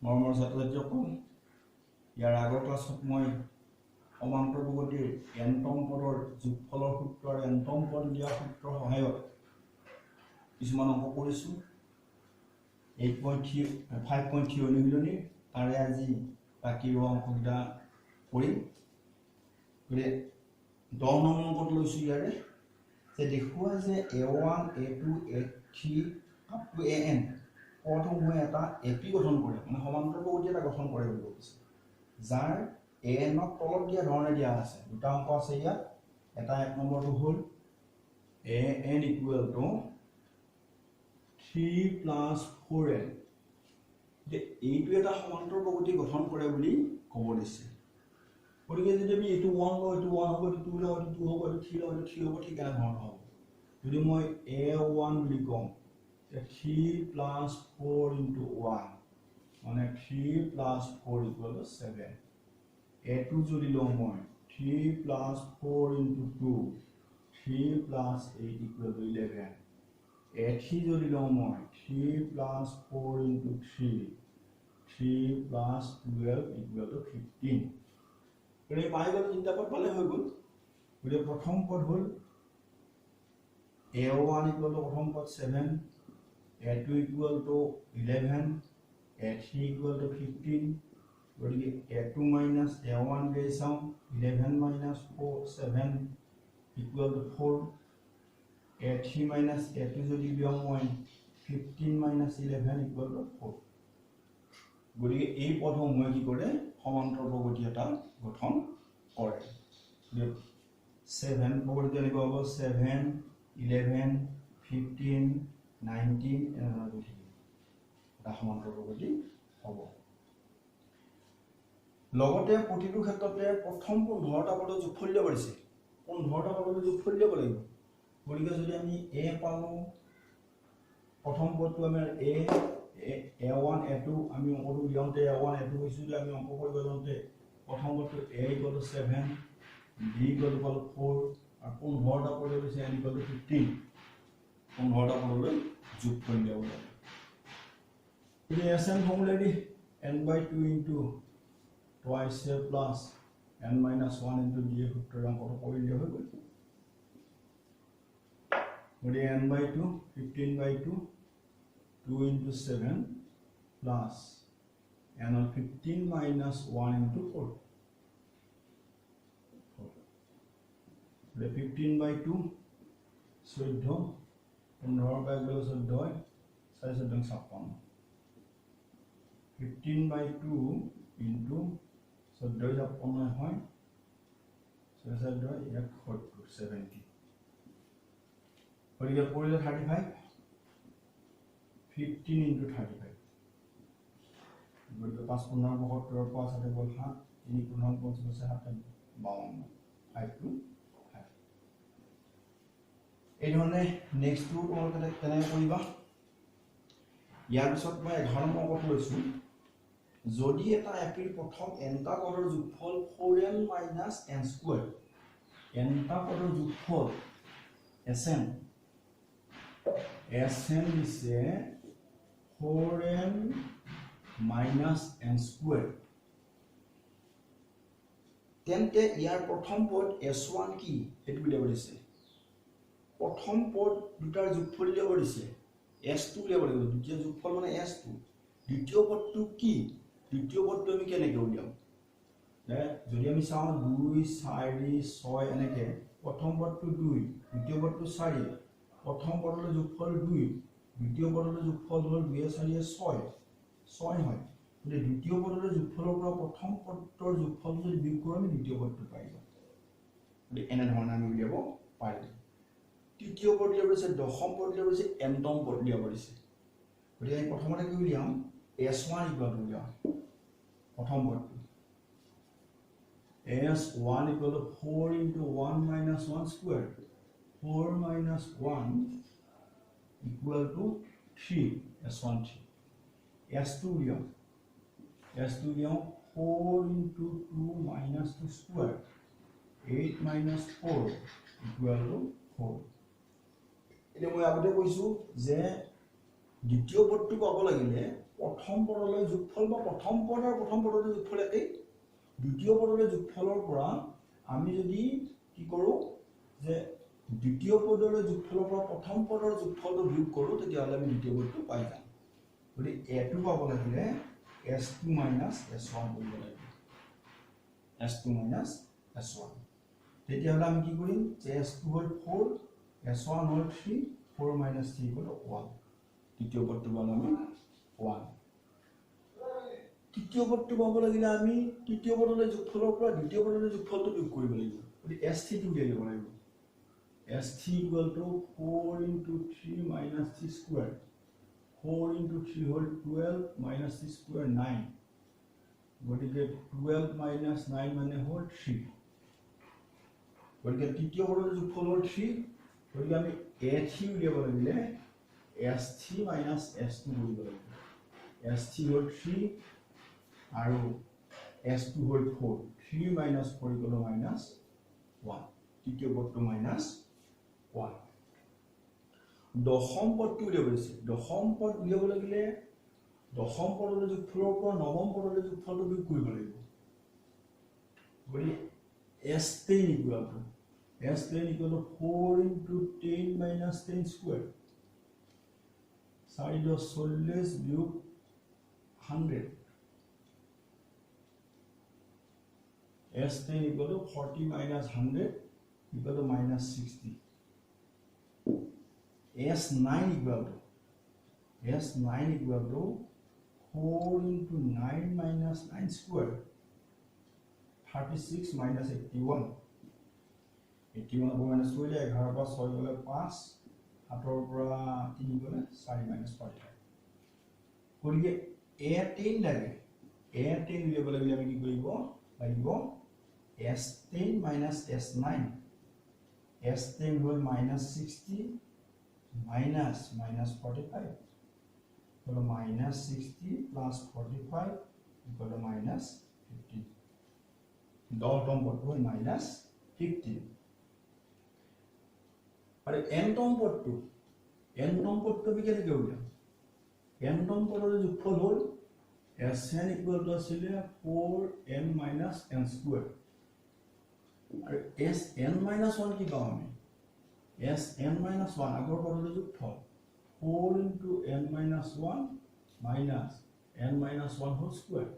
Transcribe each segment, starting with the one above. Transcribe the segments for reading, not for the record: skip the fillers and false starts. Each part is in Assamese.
মৰমৰ ছাত্ৰ-ছাত্ৰীসকল ইয়াৰ আগৰ ক্লাছত মই সমান্তৰ প্ৰগতিৰ এনতম পদৰ যোগফলৰ সূত্ৰ আৰু এনতম পদ দিয়া সূত্ৰৰ সহায়ত কিছুমান অংক কৰিছোঁ 5.3 অনুশীলনী তাৰে আজি বাকী অংককেইটা কৰিম গতিকে 10 নম্বৰ অংকত লৈছোঁ ইয়াৰে যে দেখুওৱা যে a1 a2 a3 up to an পদসমূহে এটা এপি গঠন কৰে মানে সমান্তৰ প্ৰগতি এটা গঠন কৰে বুলি কৈছে যাৰ an ক তলত দিয়া ধৰণে দিয়া আছে দুটা অংক আছে ইয়াত এটা এক নম্বৰটো হ'ল an equal to 3 plus 4n যে এইটো এটা সমান্তৰ প্ৰগতি গঠন কৰে বুলি ক'ব দিছে গতিকে যদি আমি এইটো 1 লওঁ এইটো 1 হ'ব এইটো 2 লওঁ এইটো 2 হ'ব এইটো 3 লওঁ এইটো 3 হ'ব ঠিক এনে ধৰণৰ হ'ব যদি মই a1 বুলি কওঁ 3 plus 4 into 1 মানে 3 plus 4 equal to 7 a2 যদি লওঁ মই 3 plus 4 into 2 3 plus 8 equal to 11 a3 যদি লওঁ মই 3 plus 4 into 3 3 plus 12 equal to 15 গতিকে পাই গ'ল তিনিটা পদ পালে হৈ গ'ল গতিকে প্ৰথম পদ হ'ল a1 equal to প্ৰথম পদ 7 a2 equal to 11 a3 equal to 15 গতিকে a2 minus a1 গৈ চাওঁ 11 minus 7 equal to 4 a3 minus a2 যদি দিওঁ মই 15 minus 11 equal to 4 গতিকে এই পদসমূহে কি কৰে সমান্তৰ প্ৰগতি এটা গঠন কৰে 7 প্ৰগতি কেনেকুৱা হ'ব 7 11 15 19 এনেধৰণৰ গৈ থাকিব এটা সমান্তৰ প্ৰগতি হ'ব লগতে প্ৰতিটো ক্ষেত্ৰতে প্ৰথম 15টা পদৰ যোগফল দিব পাৰিছে 15টা পদৰ যোগফল দিব লাগিব গতিকে যদি আমি a পালো প্ৰথম পদটো আমি a1 a2 আমি অংকটো লিয়াওঁতে a1 a2 হৈছিল আমি অংক কৰিব যাওঁতে প্ৰথম পদটো a equal to 7 b equal to 4 আৰু 15টা পদ হৈছে n equal to 15 15টা পদলৈ যোগফল দিব লাগিব এই sn ফৰ্মুলাদি n/2 into twice a plus n minus 1 into d সূত্ৰৰ অংকটো কৰি দিয়া হৈ গ'ল গতিকে n/2 15/2 2 into 7 plus n on 15 minus 1 into 4 15/2 14 15 by 14 4 15/2 into 14 56 হয় 70 গতিকে পৰিলে 35 15 into 35 গতিকে 5 15 72 5 7 গ'ল 7 3 15 55 7 52 5 to 5 এই ধৰণে নেক্সট টো তোমালোকে কেনেকৈ কৰিবা ইয়াৰ পিছত মই 11 নম্বৰ অংকত লৈছোঁ যদি এটা এপিৰ প্ৰথম nটা পদৰ যোগফল 4n minus n square nটা পদৰ যোগফল sn দিছে 4n minus n square তেন্তে ইয়াৰ প্ৰথম পদ s1 কি সেইটো উলিয়াব দিছে প্ৰথম পদ দুটাৰ যোগফল উলিয়াব দিছে s2 উলিয়াব লাগিব দ্বিতীয় যোগফল মানে s2 দ্বিতীয় পদটো কি দ্বিতীয় পদটো আমি কেনেকৈ উলিয়াম যদি আমি চাওঁ 2 4 6 এনেকৈ প্ৰথম পদটো 2 দ্বিতীয় পদটো 4 প্ৰথম পদৰ যোগফল 2 দ্বিতীয় পদৰ যোগফল হ'ল 2 4 6 হয় গতিকে দ্বিতীয় পদৰ যোগফলৰ পৰা প্ৰথম পদৰ যোগফল যদি বিয়োগ কৰোঁ আমি দ্বিতীয় পদটো পাই যাম গতিকে এনে ধৰণে আমি উলিয়াব পাৰিম তৃতীয় পদ উলিয়াব দিছে দশম পদ উলিয়াব দিছে nতম পদ উলিয়াব দিছে গতিকে আমি প্ৰথমতে কি উলিয়াম s1 equal to উলিয়াম প্ৰথম পদটো s1 equal to 4 into 1 minus 1 square 4 minus 1 equal to 3 s1 3 s2 uliam 4 into 2 minus 2 square 8 minus 4 equal to 4 এটা মই আগতে কৈছো যে দ্বিতীয় পদটো পাব লাগিলে প্ৰথম পদলৈ যোগফল বা প্ৰথম পদৰ প্ৰথম পদলৈ যোগফল একেই দ্বিতীয় পদলৈ যোগফলৰ পৰা আমি যদি কি কৰোঁ যে দ্বিতীয় পদলৈ যোগফলৰ পৰা প্ৰথম পদৰ যোগফলটো বিয়োগ কৰোঁ তেতিয়াহ'লে আমি দ্বিতীয় পদটো পাই যাম গতিকে এটো পাব লাগিলে s2 - s1 কৰিব লাগিব s2 - s1 তেতিয়াহ'লে আমি কি কৰিম যে s2 হ'ল 4 s1 হ'ল 3 4 - 3 হ'ল 1 তৃতীয় পদটো পালো আমি 1 তৃতীয় পদটো পাব লাগিলে আমি তৃতীয় পদলৈ যোগফলৰ পৰা দ্বিতীয় পদলৈ যোগফলটো বিয়োগ কৰিব লাগিব গতিকে s3 টো উলিয়াই ল'ব লাগিব s3 = 4 * 3 - 3 square 4 * 3 হ'ল 12 - 3 square 9 গতিকে 12 - 9 মানে হ'ল 3 গতিকে তৃতীয় পদৰ যোগফল হ'ল 3 গতিকে আমি a3 উলিয়াব লাগিলে s3 - s2 কৰিব লাগিব s3 হ'ল 3 আৰু s2 হ'ল 4 3 - 4 = -1 তৃতীয় পদটো -1 দশম পদটো উলিয়াব দিছে দশম পদ উলিয়াব লাগিলে দশম পদলৈ যোগফলৰ পৰা নৱম পদলৈ যোগফলটো বিয়োগ কৰিব লাগিব গতিকে s10 = 4 * 10 - 10 square 4 × 40 বিয়োগ 100 s10 = 40 - 100 = -60 s9 = 4 × 9 - 9 square 36 - 81 81 পৰা মাইনাছ কৰিলে 11 পৰা 6 গ'লে 5 7 পৰা 3 গ'লে 4 - 45 গতিকে a10 লাগে a10 উলিয়াব লাগিলে আমি কি কৰিব লাগিব s10 - s9 s10 হ'ল -60 - -45 so -60 + 45 = -15 দশম পদটো হ'ল -15 আৰু n-তম পদটো আমি কেনেকৈ উলিয়াম n-তম পদৰ যোগফল হ'ল sn = আছিলে 4n - n square আৰু sn - 1 কি পাম আমি sn - 1 আগৰ পদলৈ যোগফল 4 * n - 1 - n - 1 whole square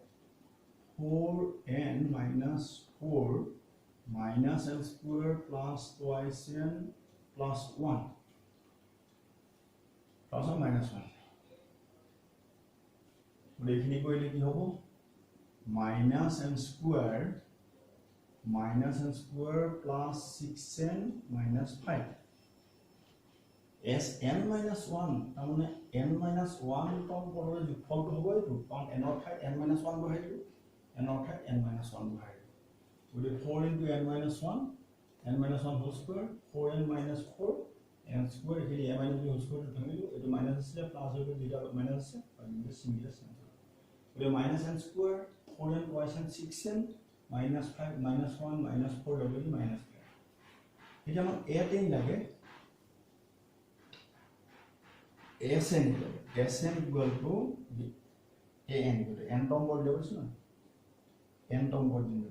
4n - 4 - n square plus twice n plus 1 plus or minus 1 এইখিনি কৰিলে কি হ'ব minus n square plus 6n minus 5 sn minus 1 তাৰমানে n minus 1 তম পদৰ যোগফলটো হ'ব এইটো কাৰণ n ৰ ঠাইত n minus 1 বহাই দিলোঁ n ৰ ঠাইত n minus 1 বহাই দিলোঁ গতিকে 4 * n minus 1 n minus 1 whole square 4n minus 4 n square এখিনি a minus b whole square টো ভাঙিলোঁ এইটো মাইনাস আছে প্লাস হৈ গ'ল দুটা মাইনাস আছে আৰু দুটা সিঙ্গেল আছে গতিকে -n square 4n twice n 6n -5 -1 -4 লগি -5 এতিয়া আমাক a10 লাগে sn = n-তম পদ দিব আছে না n-তম পদ দিব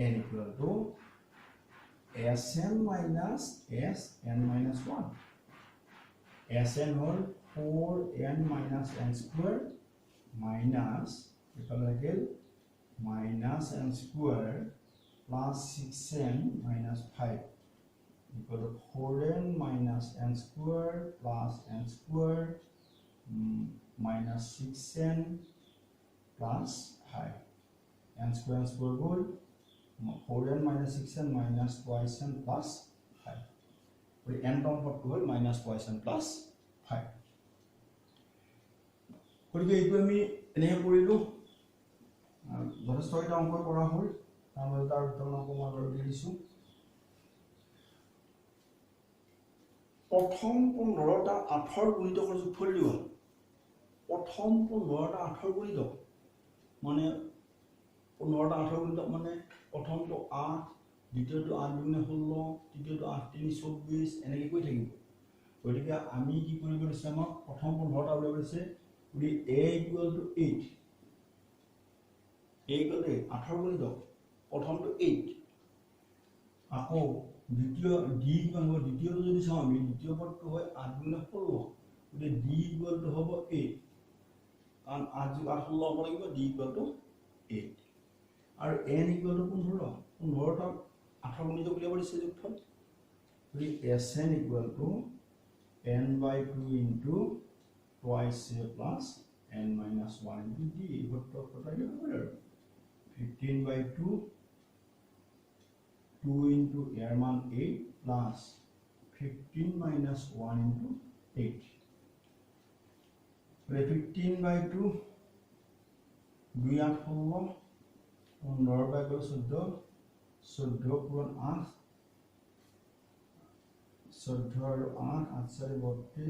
an = sn minus sn minus 1 sn হ'ল 4n minus n square minus minus n square plus 6n minus 5 equal to 4n minus n square plus n square minus 6n plus 5 n square goal 4n minus 6n minus twice n plus 5 n-তম পদটো হ'ল minus twice n plus 5 গতিকে এইটো আমি এনেহে কৰিলোঁ যথেষ্ট এটা অংক কৰা হ'ল তাৰমানে তাৰ উত্তৰ অংক মই বাৰু দি দিছোঁ প্ৰথম 15টা 8ৰ গুণিতকৰ যোগফল দিওঁ প্ৰথম 15টা 8ৰ গুণিতক মানে 15টা 8ৰ গুণিতক মানে প্ৰথমটো 8 দ্বিতীয়টো 8 * 16 তৃতীয়টো 8 * 3 = 24 এনেকৈ কৈ থাকিব গতিকে আমি কি কৰিব দিছে আমাক প্ৰথম 15টা উলিয়াব দিছে A equal to 8. A equal to 8. 18 গুণিত প্ৰথমটো 8 আকৌ দ্বিতীয় d কিমান হ'ব দ্বিতীয়টো যদি চাওঁ আমি দ্বিতীয় পদটো হয় 8 গুণিত 16 গতিকে d equal to হ'ব 8 কাৰণ 8 যোগ 8 16 হ'ব লাগিব d equal to 8 আৰু n equal to 15 15টা 18 গুণিত উলিয়াব দিছে যোগফল গতিকে Sn equal to n by 2 into twice a plus n minus 1 into d what to put here 15 by 2 2 into airman 8 plus 15 minus 1 into 8 15 by 2 2 8 16 15 by 14 14 পূৰণ 8 14 আৰু 8 8 4 32 8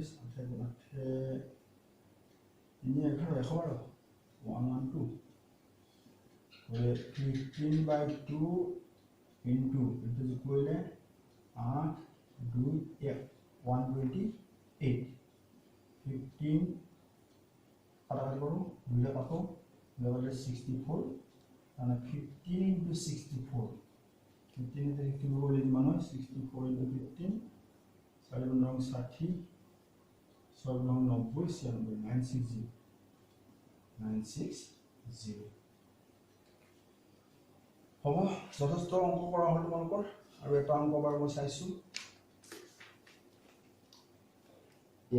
8 11 112 15 by 2 into it is equal to 8 2 128 15 কাটাকাটি কৰো 2 কাটো 64 and 15 into 64 15 into 64 will be 64 into 15 7 long 60 7 long 90 7 960 960 হ'ব যথেষ্ট অংক কৰা হ'ল তোমালোকৰ আৰু এটা অংক বাৰ মই চাইছো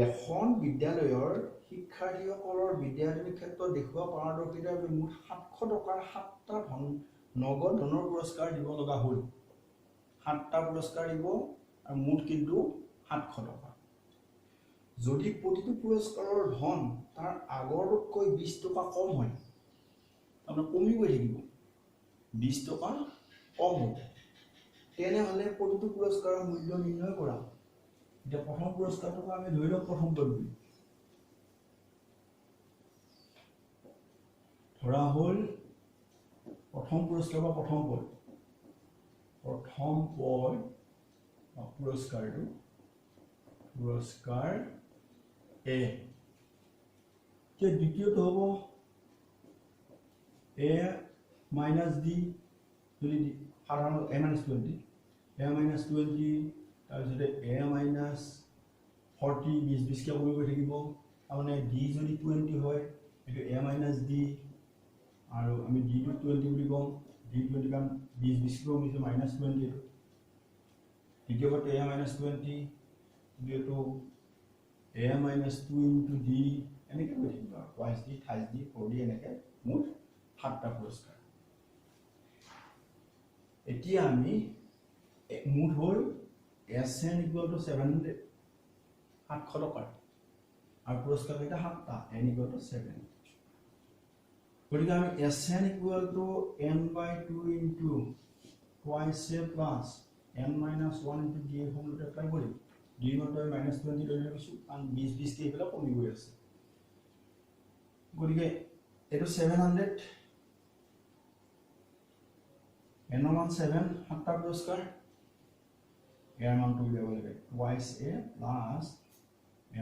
এখন বিদ্যালয়ৰ শিক্ষাৰ্থীসকলৰ বিদ্যাৰ্থীৰ ক্ষেত্ৰত দেখুওৱা পাৰদৰ্শিতাৰ বাবে মুঠ 700 টকাৰ 7টা নগদ ধনৰ পুৰস্কাৰ দিব লগা হ'ল 7টা পুৰস্কাৰ দিব আৰু মুঠ কিন্তু 700 টকা যদি প্ৰতিটো পুৰস্কাৰৰ ধন তাৰ আগৰতকৈ 20 টকা কম হয় আমৰা কমি গৈ থাকিব 20 টকা কম হ'ব তেনেহলে প্ৰতিটো পুৰস্কাৰৰ মূল্য নিৰ্ণয় কৰা এটা প্ৰথম পুৰস্কাৰটো আমি ধৰি লওক প্ৰথম পদ ধৰা হ'ল প্ৰথম পুৰস্কাৰ বা প্ৰথম পদ পুৰস্কাৰটো পুৰস্কাৰ A তে দ্বিতীয়টো হ'ব A minus D যদি সাধাৰণ A minus 20 তাৰপিছতে A minus 40 20 কে কমি গৈ থাকিব মানে D যদি 20 হয় এটো A minus D আৰু আমি D টো 20 বুলি কম D 20 কাম 20 কে কমিছে minus 20 এটো দ্বিতীয়টো A minus 20 দ্বিতীয়টো A minus 2 into D এনেকে গৈ থাকিব twice D thrice D 4D এনেকে মুঠ 7টা পুৰস্কাৰ এতিয়া আমি মুঠ হ'ল Sn equal to 700 টকা আৰু পুৰস্কাৰ এটা 7টা n equal to 7 গতিকে আমি Sn equal to n by 2 into twice a plus n minus 1 into d ফৰ্মুলাটো apply কৰিম d নটৰ minus 20 লৈ লৈছো আৰু 20 কে এইবিলাক কমি গৈ আছে গতিকে এটো 700 n মান 7 7টা পুৰস্কাৰ n মান টু দিব লাগে twice a plus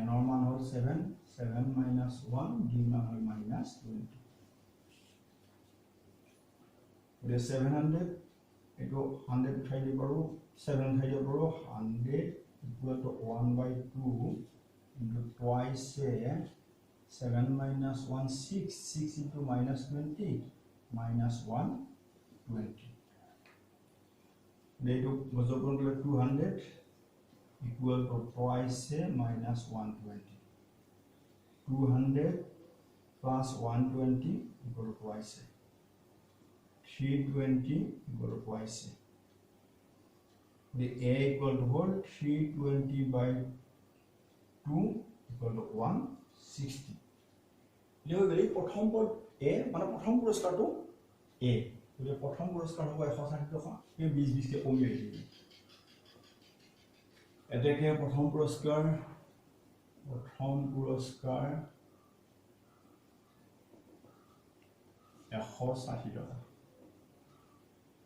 n মান হ'ল 7 7 minus 1 d মান হ'ল minus 20 গতিকে 700 এটো 100 উঠাই দিব পাৰো 7 উঠাই দিব পাৰো 100 equal to 1 by 2 into twice a 7 minus 1 6 into minus 20 minus 120 they do was open to 200 equal to twice a minus 120 200 plus 120 equal to twice a 320 equal to twice a the a equal to whole 320 by 2 equal to 160 Leo গলি প্ৰথম পদ a মানে প্ৰথম পুৰস্কাৰটো a গলি প্ৰথম পুৰস্কাৰ হ'ব 160 টকা এই 20 কে কমি আহিছে এটাকে প্ৰথম পুৰস্কাৰ 160 টকা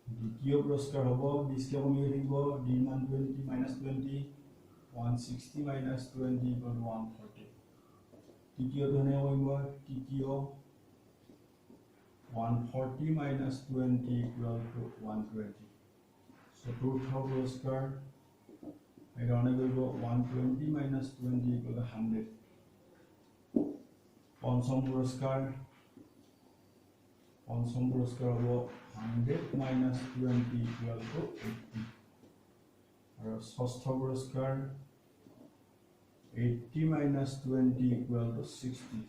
দ্বিতীয় পুৰস্কাৰ হ'ব 20 কে কমি আহিব d মান 20 minus 20 160 minus 20 equal to 140 তৃতীয় ধৰণে কৰিব তৃতীয় 140 minus 20 equal to 120. চতুৰ্থ পুৰস্কাৰ এইধৰণে কৰিব 120 minus 20 equal to 100. পঞ্চম পুৰস্কাৰ হ'ব 100 minus 20 equal to 80. আৰু ষষ্ঠ পুৰস্কাৰ 80 minus 20 equal to 60.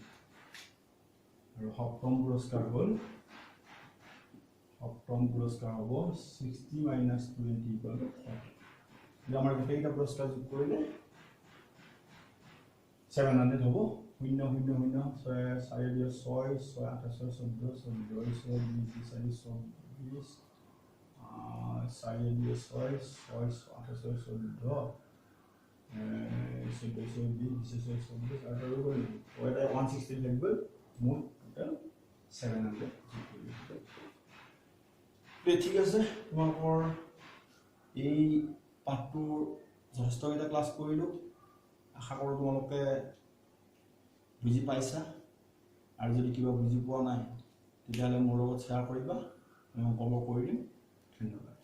আৰু সপ্তম পুৰস্কাৰ হ'ল 60 minus 20 equal to 40. এতিয়া আমাৰ গোটেইটা পুৰস্কাৰ যোগ কৰিলে 700 হ'ব 0 0 0 4 দিয়ে 6 6 8 6 14 14 6 20 4 24 4 দিয়ে 6 6 8 6 14 160 লাগবে মোট টোটাল 700 ঠিক আছে তোমালোকৰ এই পাঠটোৰ যথেষ্টকেইটা ক্লাছ কৰিলোঁ আশা কৰোঁ তোমালোকে বুজি পাইছা আৰু যদি কিবা বুজি পোৱা নাই তেতিয়াহ'লে মোৰ লগত শ্বেয়াৰ কৰিবা মই কভাৰ কৰি দিম ধন্যবাদ